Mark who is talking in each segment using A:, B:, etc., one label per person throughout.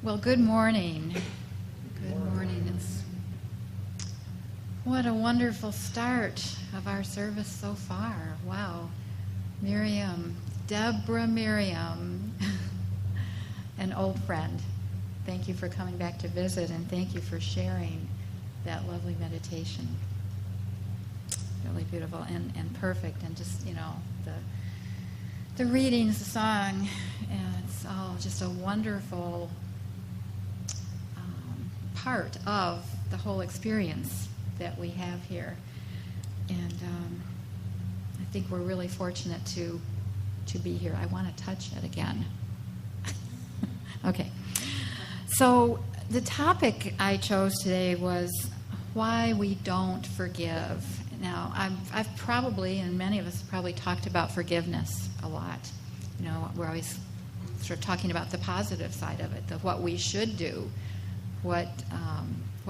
A: Well, good morning. Good morning. What a wonderful start of our service so far. Wow. Miriam, Deborah Miriam, an old friend. Thank you for coming back to visit, and thank you for sharing that lovely meditation. Really beautiful and perfect, and just, the readings, the song, and it's all just a wonderful part of the whole experience that we have here. And I think we're really fortunate to be here. I want to touch it again. Okay. So the topic I chose today was why we don't forgive. Now, I've probably, and many of us have probably talked about forgiveness a lot. We're always sort of talking about the positive side of it, what we should do, what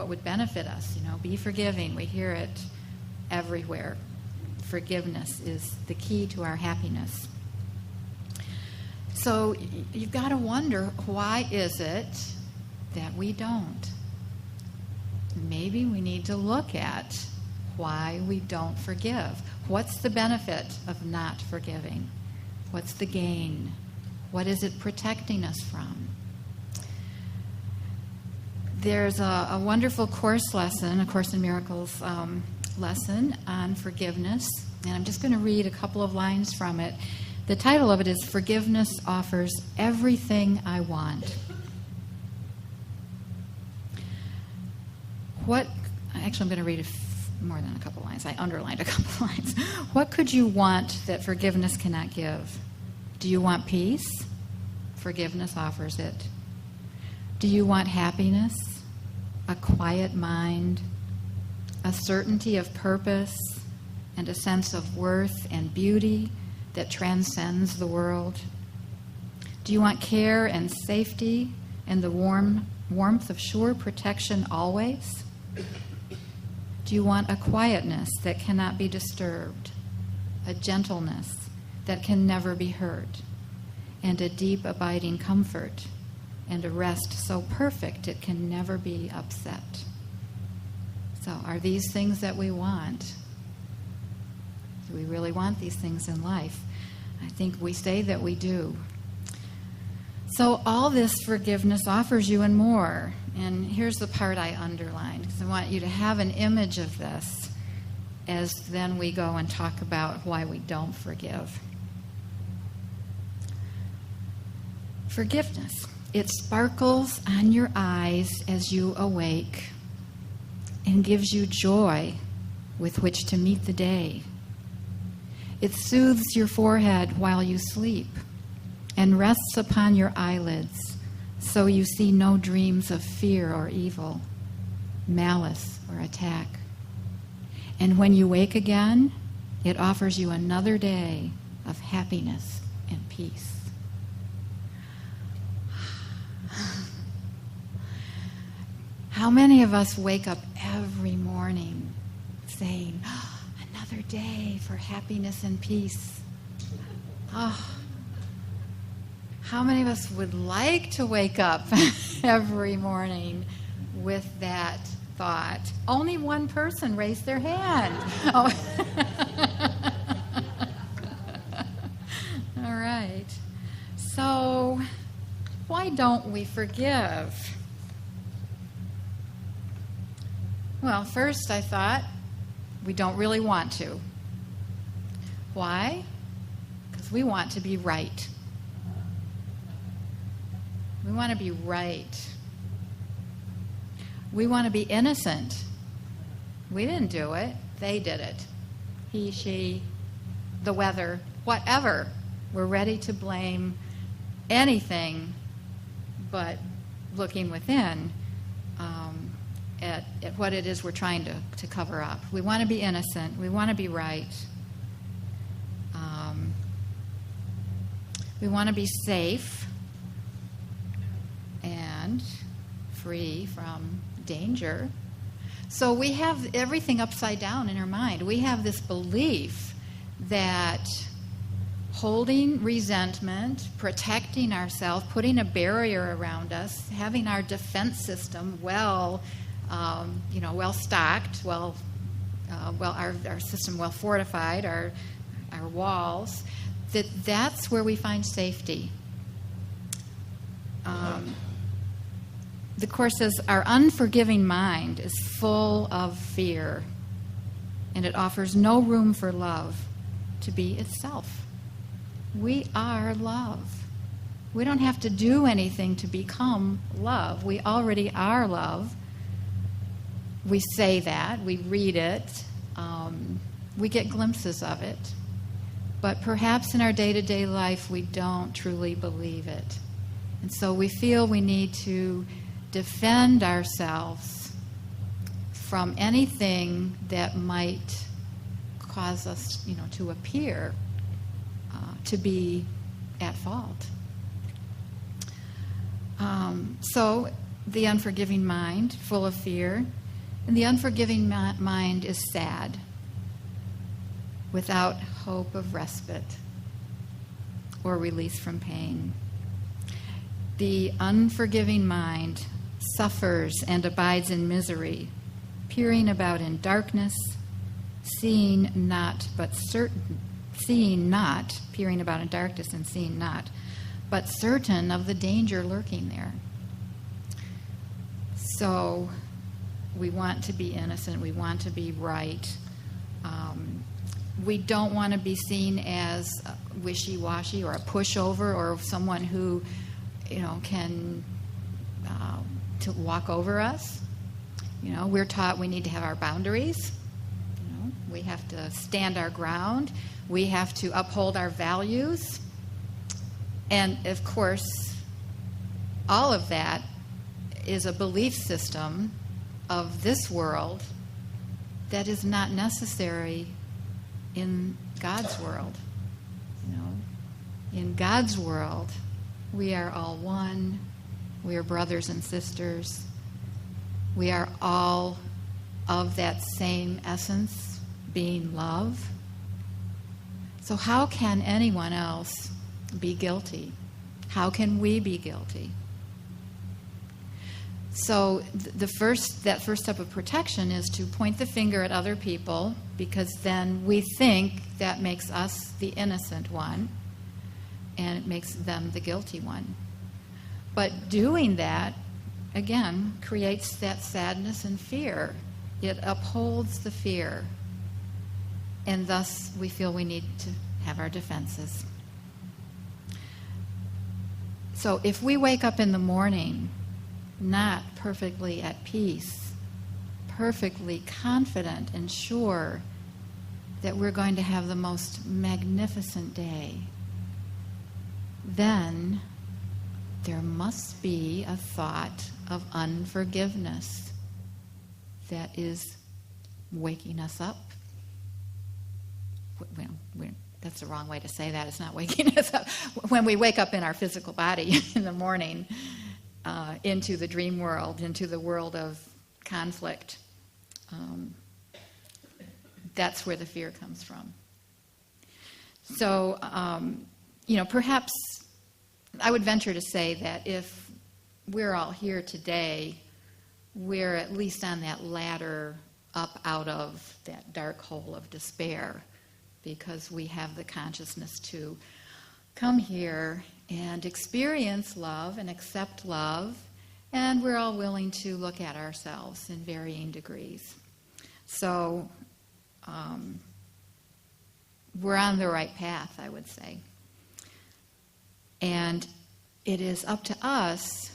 A: would benefit us. Be forgiving. We hear it everywhere. Forgiveness is the key to our happiness. So you've got to wonder, why is it that we don't? Maybe we need to look at why we don't forgive. What's the benefit of not forgiving? What's the gain? What is it protecting us from? There's a wonderful course lesson, a Course in Miracles lesson on forgiveness, and I'm just going to read a couple of lines from it. The title of it is Forgiveness Offers Everything I Want. Actually, I'm going to read more than a couple lines. I underlined a couple lines. What could you want that forgiveness cannot give? Do you want peace? Forgiveness offers it. Do you want happiness? A quiet mind? A certainty of purpose? And a sense of worth and beauty that transcends the world? Do you want care and safety and the warmth of sure protection always? Do you want a quietness that cannot be disturbed, a gentleness that can never be hurt, and a deep abiding comfort, and a rest so perfect it can never be upset? So are these things that we want? Do we really want these things in life? I think we say that we do. So all this forgiveness offers you and more. And here's the part I underlined, because I want you to have an image of this as then we go and talk about why we don't forgive. Forgiveness. It sparkles on your eyes as you awake and gives you joy with which to meet the day. It soothes your forehead while you sleep and rests upon your eyelids, so you see no dreams of fear or evil, malice or attack. And when you wake again, it offers you another day of happiness and peace. How many of us wake up every morning saying, another day for happiness and peace? How many of us would like to wake up every morning with that thought? Only one person raised their hand. Oh. All right. So, why don't we forgive? Well, first I thought we don't really want to. Why? Because we want to be right. We want to be right. We want to be innocent. We didn't do it. They did it. He, she, the weather, whatever. We're ready to blame anything but looking within at what it is we're trying to cover up. We want to be innocent. We want to be right. We want to be safe and free from danger. So we have everything upside down in our mind. We have this belief that holding resentment, protecting ourselves, putting a barrier around us, having our defense system well stocked, our system well fortified, our walls, that's where we find safety. The Course says our unforgiving mind is full of fear, and it offers no room for love to be itself. We are love. We don't have to do anything to become love. We already are love. We say that, we read it, we get glimpses of it, but perhaps in our day-to-day life we don't truly believe it. And so we feel we need to defend ourselves from anything that might cause us, to appear to be at fault. So the unforgiving mind, full of fear, and the unforgiving mind is sad, without hope of respite or release from pain. The unforgiving mind suffers and abides in misery, peering about in darkness, seeing not, peering about in darkness and seeing not, but certain of the danger lurking there. So we want to be innocent, we want to be right. We don't want to be seen as wishy-washy or a pushover or someone who, can to walk over us. We're taught we need to have our boundaries. We have to stand our ground. We have to uphold our values. And, of course, all of that is a belief system of this world that is not necessary in God's world. In God's world, we are all one. We are brothers and sisters. We are all of that same essence, being love. So how can anyone else be guilty? How can we be guilty? So that first step of protection is to point the finger at other people, because then we think that makes us the innocent one and it makes them the guilty one. But doing that, again, creates that sadness and fear. It upholds the fear, and thus we feel we need to have our defenses. So if we wake up in the morning not perfectly at peace, perfectly confident and sure that we're going to have the most magnificent day, then there must be a thought of unforgiveness that is waking us up. That's the wrong way to say that. It's not waking us up. When we wake up in our physical body in the morning, into the dream world, into the world of conflict, that's where the fear comes from. So, perhaps I would venture to say that if we're all here today, we're at least on that ladder up out of that dark hole of despair, because we have the consciousness to come here and experience love and accept love, and we're all willing to look at ourselves in varying degrees. So we're on the right path, I would say. And it is up to us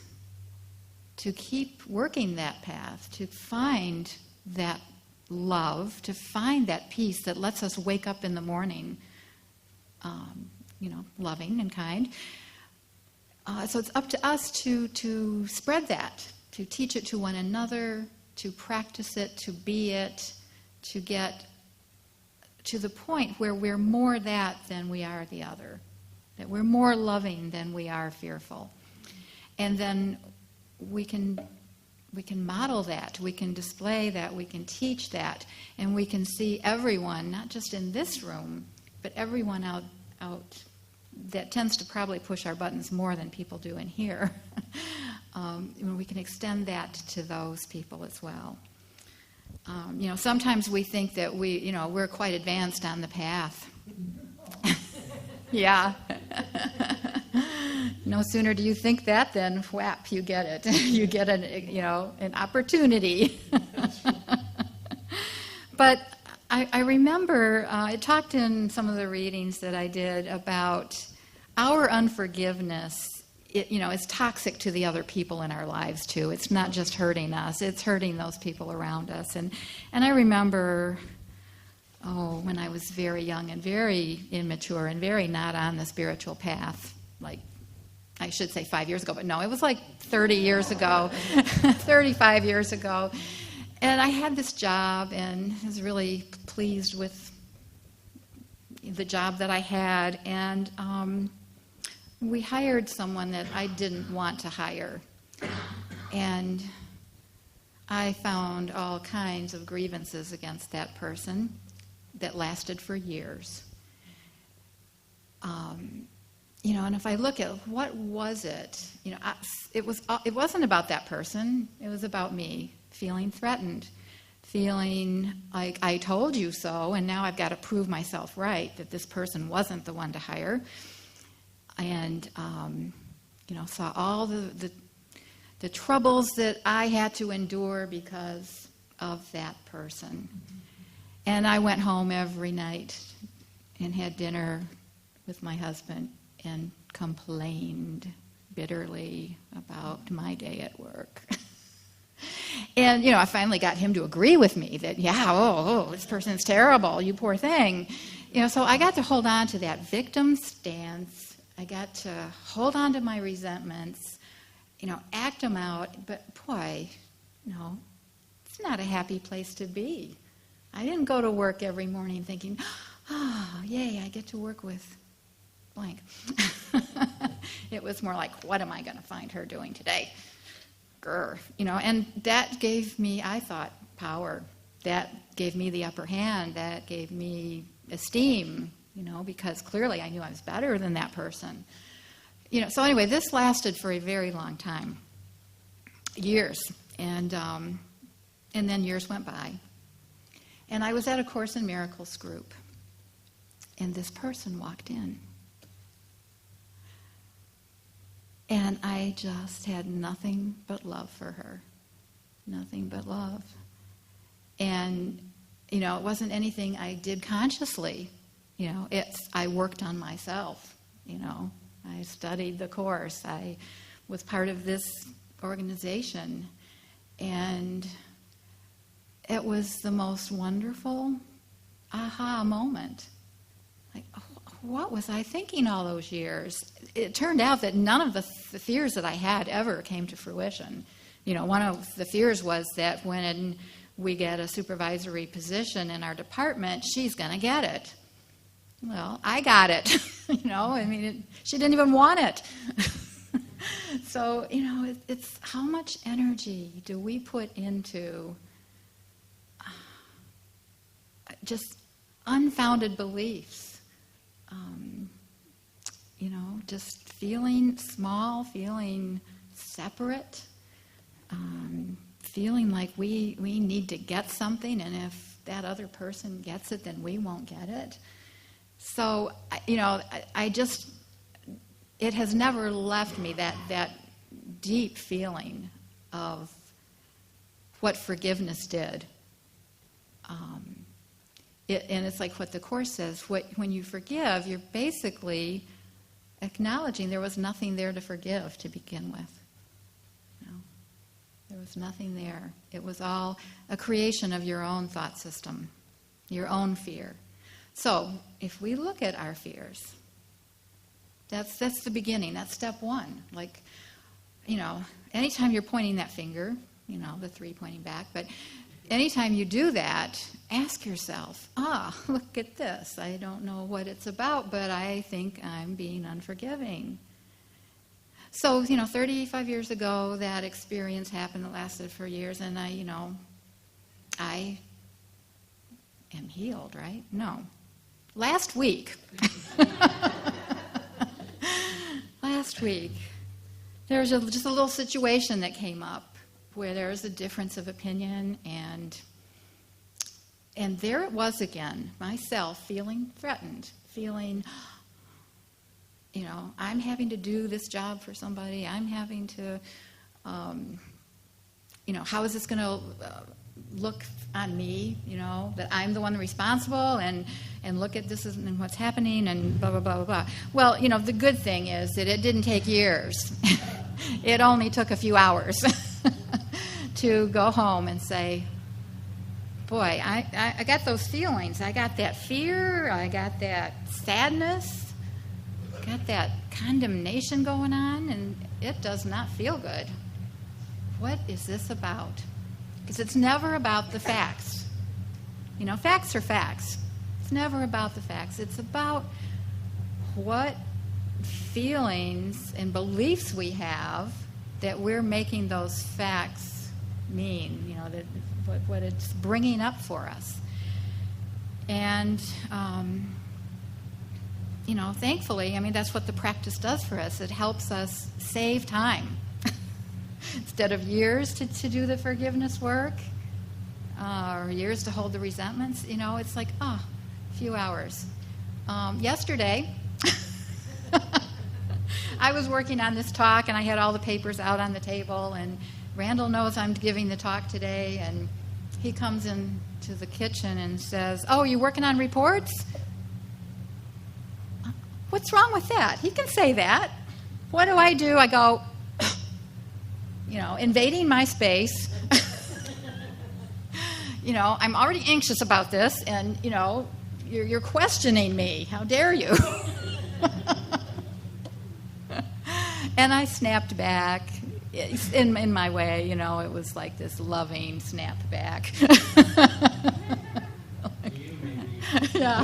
A: to keep working that path, to find that love, to find that peace that lets us wake up in the morning, loving and kind. So it's up to us to spread that, to teach it to one another, to practice it, to be it, to get to the point where we're more that than we are the other, that we're more loving than we are fearful. And then we can model that, we can display that, we can teach that, and we can see everyone, not just in this room, but everyone out that tends to probably push our buttons more than people do in here. We can extend that to those people as well. Sometimes we think that we're quite advanced on the path. Yeah. No sooner do you think that than whap, you get it. You get an opportunity. But I remember I talked in some of the readings that I did about our unforgiveness. Is toxic to the other people in our lives too. It's not just hurting us; it's hurting those people around us. And I remember, when I was very young and very immature and very not on the spiritual path, like I should say 5 years ago, but no, it was like 30 years ago, 35 years ago. And I had this job and was really pleased with the job that I had. And we hired someone that I didn't want to hire. And I found all kinds of grievances against that person that lasted for years. And if I look at what was it, it wasn't about that person. It was about me feeling threatened, feeling like I told you so, and now I've got to prove myself right, that this person wasn't the one to hire. And, saw all the troubles that I had to endure because of that person. And I went home every night and had dinner with my husband and complained bitterly about my day at work. And, I finally got him to agree with me that, this person's terrible, you poor thing. So I got to hold on to that victim stance. I got to hold on to my resentments, act them out. But, boy, it's not a happy place to be. I didn't go to work every morning thinking, yay, I get to work with blank. It was more like, what am I going to find her doing today? Grr. And that gave me, I thought, power. That gave me the upper hand. That gave me esteem, because clearly I knew I was better than that person. So anyway, this lasted for a very long time, years. And then years went by. And I was at a Course in Miracles group, and this person walked in. And I just had nothing but love for her. Nothing but love. And, it wasn't anything I did consciously. I worked on myself. I studied the Course. I was part of this organization. And it was the most wonderful aha moment. Like, what was I thinking all those years? It turned out that none of the fears that I had ever came to fruition. One of the fears was that when we get a supervisory position in our department, she's going to get it. Well, I got it. She didn't even want it. So, it's how much energy do we put into just unfounded beliefs? Just feeling small, feeling separate, feeling like we need to get something, and if that other person gets it, then we won't get it. So, it has never left me that deep feeling of what forgiveness did. And it's like what the Course says, when you forgive, you're basically acknowledging there was nothing there to forgive to begin with. There was nothing there. It was all a creation of your own thought system, your own fear. So, if we look at our fears, that's the beginning. That's step one. Like, anytime you're pointing that finger, the three pointing back, but anytime you do that, ask yourself, look at this. I don't know what it's about, but I think I'm being unforgiving. So, 35 years ago, that experience happened that lasted for years, and I am healed, right? No. Last week, last week, there was just a little situation that came up where there was a difference of opinion, and there it was again, myself feeling threatened, feeling, I'm having to do this job for somebody. I'm having to, how is this going to look on me, that I'm the one responsible, and look at this and what's happening, and blah, blah, blah, blah, blah. Well, the good thing is that it didn't take years. It only took a few hours to go home and say, boy, I got those feelings. I got that fear. I got that sadness. Got that condemnation going on, and it does not feel good. What is this about? Because it's never about the facts. Facts are facts. It's never about the facts. It's about what feelings and beliefs we have that we're making those facts mean, that what it's bringing up for us. And, thankfully, that's what the practice does for us. It helps us save time. Instead of years to do the forgiveness work, or years to hold the resentments, it's like, a few hours. Yesterday, I was working on this talk, and I had all the papers out on the table, and Randall knows I'm giving the talk today, and he comes into the kitchen and says, "Oh, you working on reports?" What's wrong with that? He can say that. What do? I go, invading my space. I'm already anxious about this, and, you're questioning me. How dare you? And I snapped back in my way. It was like this loving snap back. Yeah.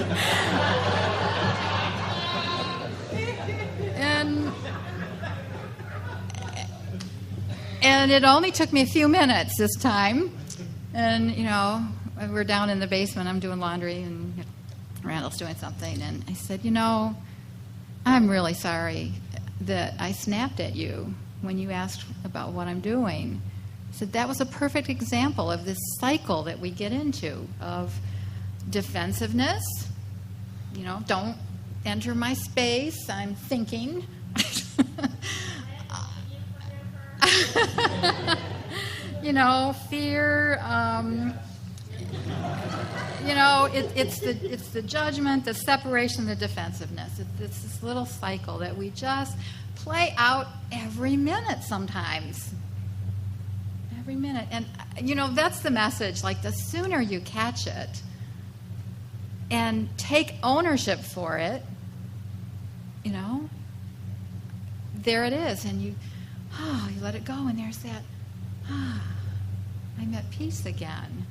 A: And it only took me a few minutes this time. And, we're down in the basement. I'm doing laundry, and Randall's doing something. And I said, I'm really sorry that I snapped at you when you asked about what I'm doing. I said, that was a perfect example of this cycle that we get into of defensiveness. Don't enter my space. I'm thinking. Fear. It's the judgment, the separation, the defensiveness. It's this little cycle that we just play out every minute sometimes. Every minute. And, that's the message. Like, the sooner you catch it and take ownership for it, there it is. And you let it go, and there's that, I'm at peace again.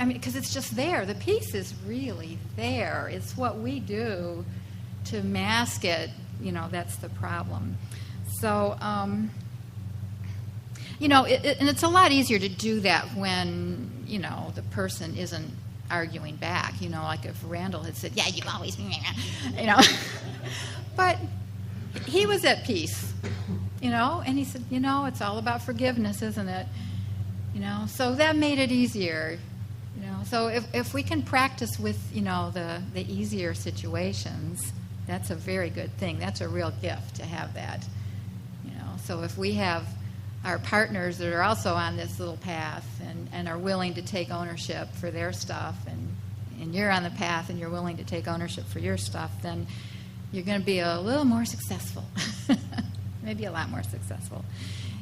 A: Because it's just there. The peace is really there. It's what we do to mask it. That's the problem. So, and it's a lot easier to do that when, the person isn't arguing back. Like if Randall had said, "Yeah, you always," But he was at peace, and he said, it's all about forgiveness, isn't it? So that made it easier. So if we can practice with, the easier situations, that's a very good thing. That's a real gift to have that. So if we have our partners that are also on this little path and are willing to take ownership for their stuff, and you're on the path and you're willing to take ownership for your stuff, then you're going to be a little more successful. Maybe a lot more successful.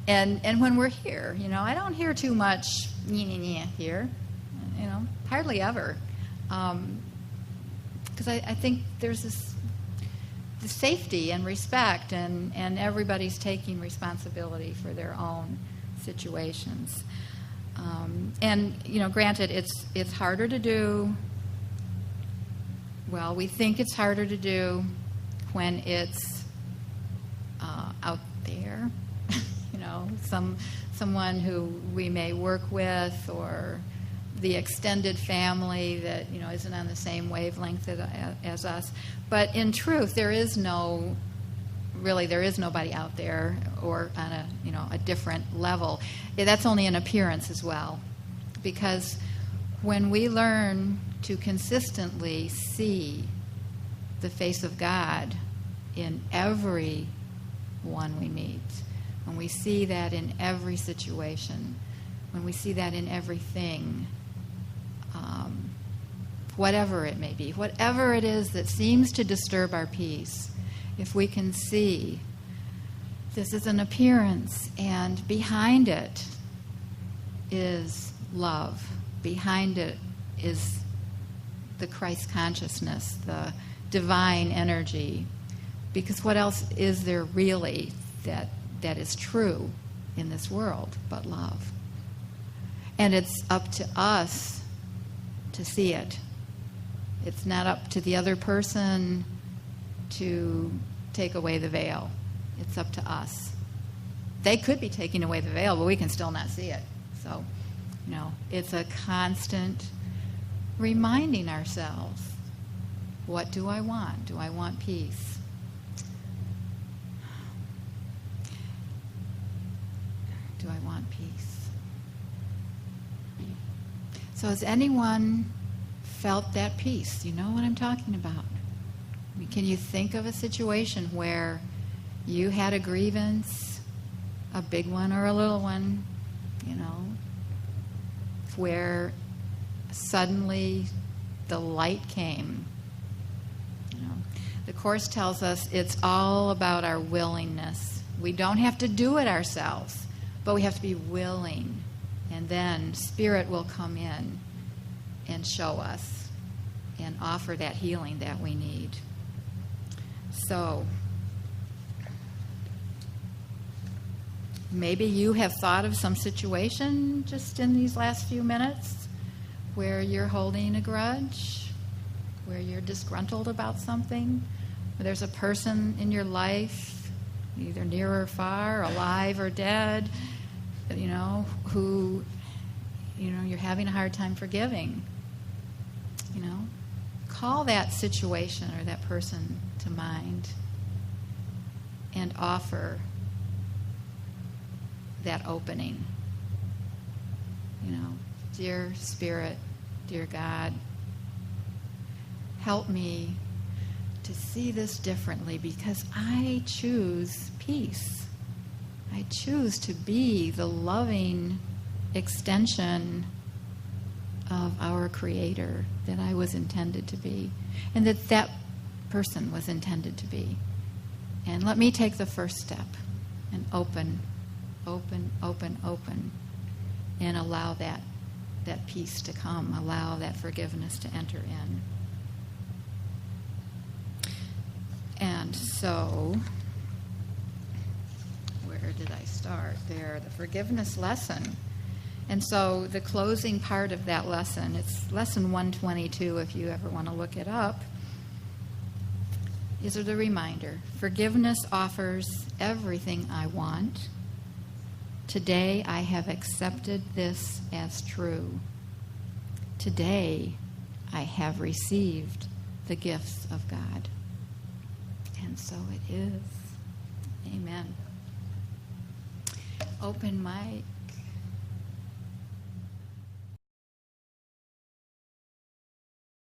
A: And when we're here, I don't hear too much here. Hardly ever. Because I think there's this safety and respect, and everybody's taking responsibility for their own situations. And, granted, it's harder to do. Well, we think it's harder to do when it's out there, someone who we may work with, or the extended family that, isn't on the same wavelength as us. But in truth, there is nobody out there or on a different level. That's only an appearance as well. Because when we learn to consistently see the face of God in every one we meet, when we see that in every situation, when we see that in everything, whatever it may be, whatever it is that seems to disturb our peace, if we can see this is an appearance and behind it is love, behind it is the Christ consciousness, the divine energy, because what else is there really that is true in this world but love? And it's up to us to see it. It's not up to the other person to take away the veil. It's up to us. They could be taking away the veil, but we can still not see it. So, it's a constant reminding ourselves, what do I want? Do I want peace? Do I want peace? So has anyone felt that peace? You know what I'm talking about. Can you think of a situation where you had a grievance, a big one or a little one, where suddenly the light came? The Course tells us it's all about our willingness. We don't have to do it ourselves, but we have to be willing. And then Spirit will come in and show us and offer that healing that we need. So, maybe you have thought of some situation just in these last few minutes where you're holding a grudge, where you're disgruntled about something, where there's a person in your life, either near or far, alive or dead, who, you're having a hard time forgiving. Call that situation or that person to mind and offer that opening. Dear Spirit, dear God, help me to see this differently because I choose peace. I choose to be the loving extension of our Creator that I was intended to be, and that person was intended to be. And let me take the first step and open, and allow that peace to come, allow that forgiveness to enter in. And so, where did I start? There, the forgiveness lesson. And so the closing part of that lesson, it's lesson 122 if you ever want to look it up, is the reminder. Forgiveness offers everything I want. Today I have accepted this as true. Today I have received the gifts of God. And so it is. Amen. Open my